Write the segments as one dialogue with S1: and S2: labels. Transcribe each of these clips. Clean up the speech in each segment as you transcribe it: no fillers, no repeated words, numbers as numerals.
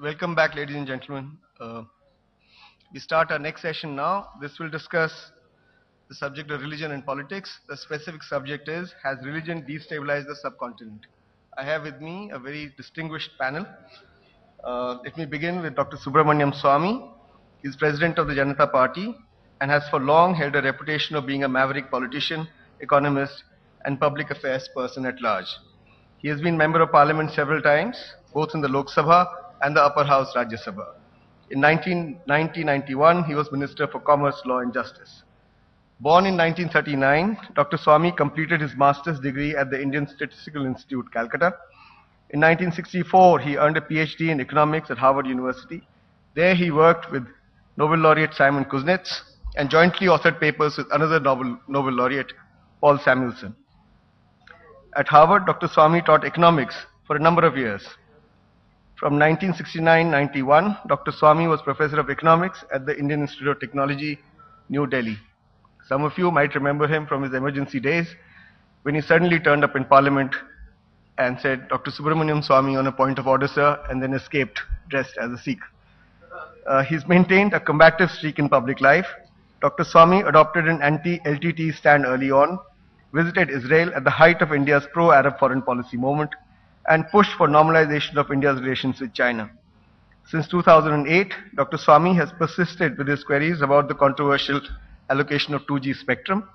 S1: Welcome back, ladies and gentlemen. We start our next session now. This will discuss the subject of religion and politics. The specific subject is, has religion destabilized the subcontinent? I have with me a very distinguished panel. Let me begin with Dr. Subramaniam Swamy. He is president of the Janata Party and has for long held a reputation of being a maverick politician, economist, and public affairs person at large. He has been member of parliament several times, both in the Lok Sabha and the upper house Rajya Sabha. In 1990-91, he was Minister for Commerce, Law and Justice. Born in 1939, Dr. Swamy completed his master's degree at the Indian Statistical Institute, Calcutta. In 1964, he earned a PhD in economics at Harvard University. There he worked with Nobel laureate Simon Kuznets and jointly authored papers with another Nobel laureate, Paul Samuelson. At Harvard, Dr. Swamy taught economics for a number of years. From 1969-91, Dr. Swamy was Professor of Economics at the Indian Institute of Technology, New Delhi. Some of you might remember him from his emergency days when he suddenly turned up in Parliament and said, "Dr. Subramaniam Swamy on a point of order, sir," and then escaped dressed as a Sikh. He's maintained a combative streak in public life. Dr. Swamy adopted an anti-LTT stand early on, visited Israel at the height of India's pro-Arab foreign policy movement, and pushed for normalization of India's relations with China. Since 2008, Dr. Swamy has persisted with his queries about the controversial allocation of 2G spectrum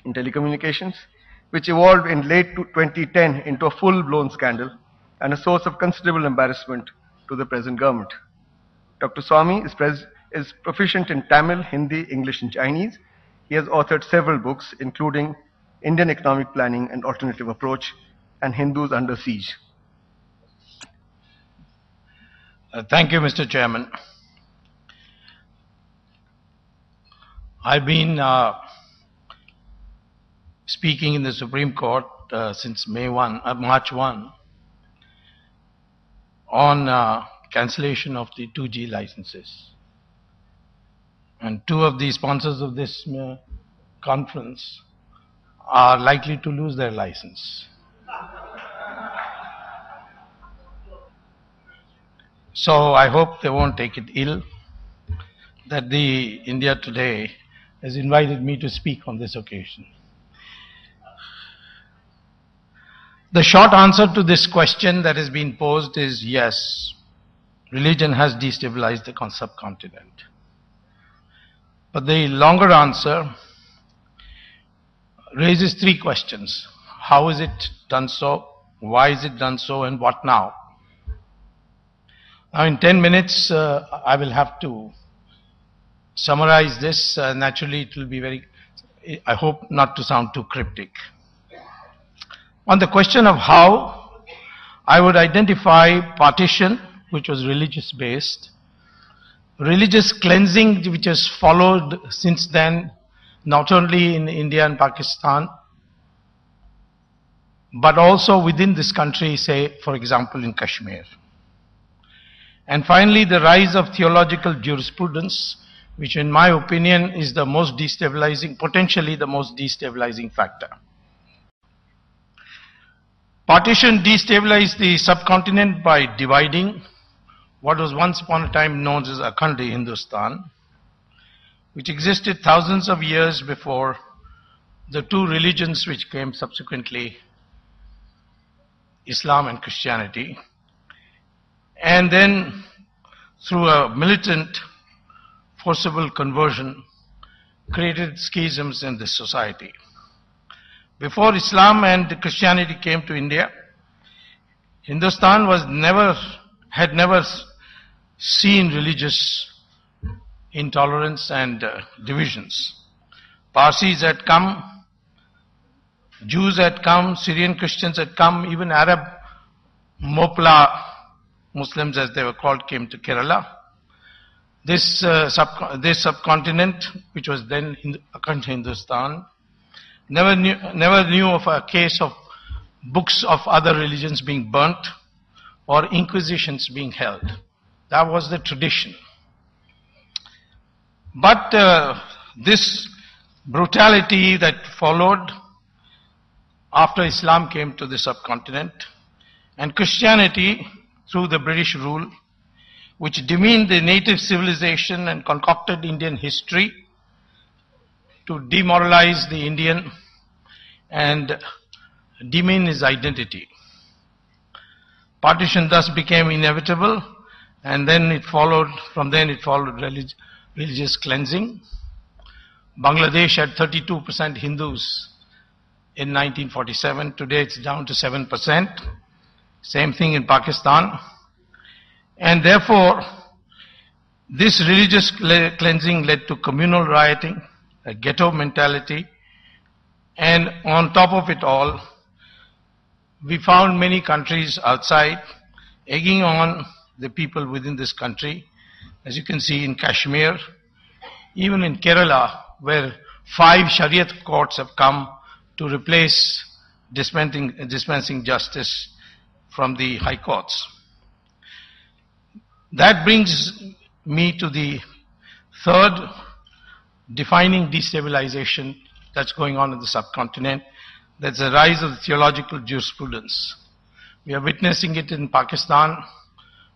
S1: in telecommunications, which evolved in late 2010 into a full-blown scandal and a source of considerable embarrassment to the present government. Dr. Swamy is proficient in Tamil, Hindi, English, and Chinese. He has authored several books, including Indian Economic Planning and Alternative Approach, and Hindus Under Siege.
S2: Thank you, Mr. Chairman. I've been speaking in the Supreme Court since March 1 on cancellation of the 2G licenses. And two of the sponsors of this conference are likely to lose their license. So I hope they won't take it ill that the India Today has invited me to speak on this occasion. The short answer to this question that has been posed is yes, religion has destabilized the subcontinent. But the longer answer raises three questions. How is it done so? Why is it done so? And what now? Now in 10 minutes, I will have to summarize this. Naturally, it will be I hope not to sound too cryptic. On the question of how, I would identify partition, which was religious based, religious cleansing, which has followed since then, not only in India and Pakistan, but also within this country, say, for example, in Kashmir. And finally, the rise of theological jurisprudence, which in my opinion is the most destabilizing, potentially the most destabilizing factor. Partition destabilized the subcontinent by dividing what was once upon a time known as Akhand Hindustan, which existed thousands of years before the two religions which came subsequently, Islam and Christianity, and then through a militant, forcible conversion, created schisms in this society. Before Islam and Christianity came to India, Hindustan had never seen religious intolerance and divisions. Parsis had come, Jews had come, Syrian Christians had come, even Arab Mopla Muslims, as they were called, came to Kerala. This subcontinent, which was then Akhand Hindustan, never knew of a case of books of other religions being burnt or inquisitions being held. That was the tradition. But this brutality that followed after Islam came to the subcontinent, and Christianity, through the British rule, which demeaned the native civilization and concocted Indian history to demoralize the Indian and demean his identity. Partition thus became inevitable, and then it followed religious cleansing. Bangladesh had 32% Hindus in 1947. Today it's down to 7%. Same thing in Pakistan. And therefore, this religious cleansing led to communal rioting, a ghetto mentality, and on top of it all, we found many countries outside egging on the people within this country. As you can see in Kashmir, even in Kerala, where 5 Shariat courts have come to replace dispensing justice from the high courts. That brings me to the third defining destabilization that's going on in the subcontinent. That's the rise of the theological jurisprudence. We are witnessing it in Pakistan,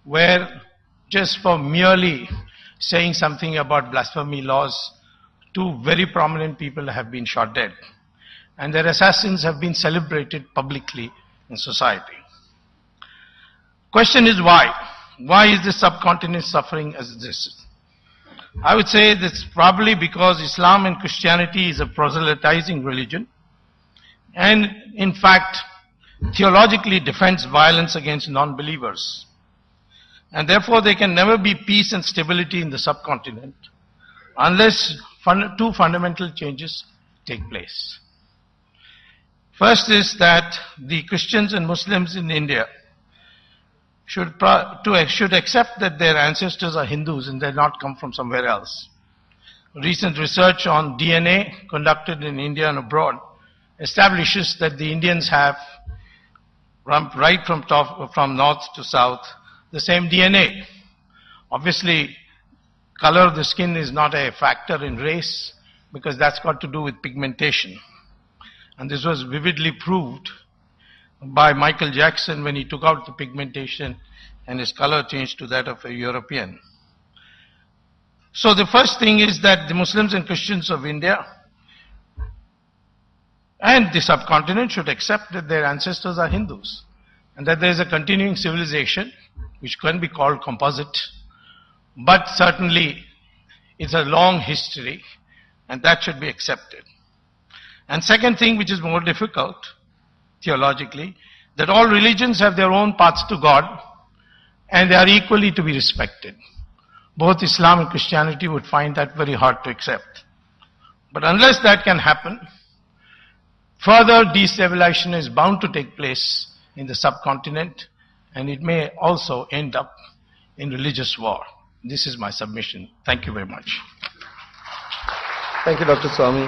S2: where just for merely saying something about blasphemy laws, 2 very prominent people have been shot dead. And their assassins have been celebrated publicly in society. Question is why? Why is the subcontinent suffering as this? I would say that's probably because Islam and Christianity is a proselytizing religion, and in fact, theologically defends violence against non-believers. And therefore, there can never be peace and stability in the subcontinent unless 2 fundamental changes take place. First is that the Christians and Muslims in India should accept that their ancestors are Hindus and they not come from somewhere else. Recent research on DNA conducted in India and abroad establishes that the Indians have, right from north to south, the same DNA. Obviously, color of the skin is not a factor in race because that's got to do with pigmentation. And this was vividly proved by Michael Jackson when he took out the pigmentation and his color changed to that of a European. So the first thing is that the Muslims and Christians of India and the subcontinent should accept that their ancestors are Hindus and that there is a continuing civilization which can be called composite, but certainly it's a long history and that should be accepted. And second thing, which is more difficult theologically, that all religions have their own paths to God and they are equally to be respected. Both Islam and Christianity would find that very hard to accept. But unless that can happen, further destabilization is bound to take place in the subcontinent, and it may also end up in religious war. This is my submission. Thank you very much.
S1: Thank you, Dr. Swami.